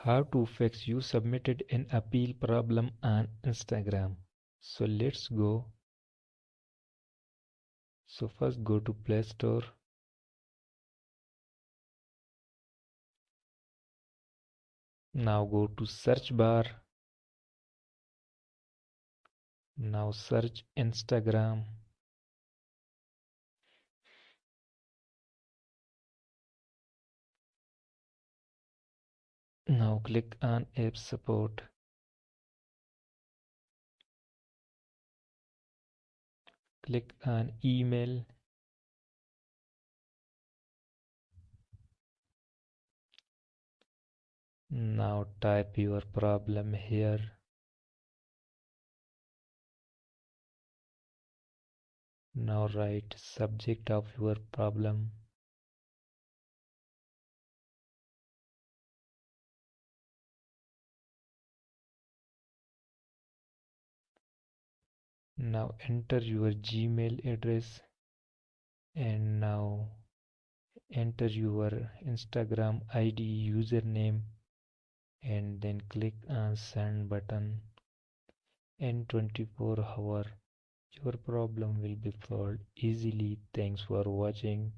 How to fix you submitted an appeal problem on Instagram. So let's go. So first go to Play Store. Now go to search bar. Now search Instagram. Now click on App Support. Click on Email. Now type your problem here. Now write subject of your problem. Now enter your Gmail address and now enter your Instagram ID username and then click on send button. In 24 hours your problem will be solved easily. Thanks for watching.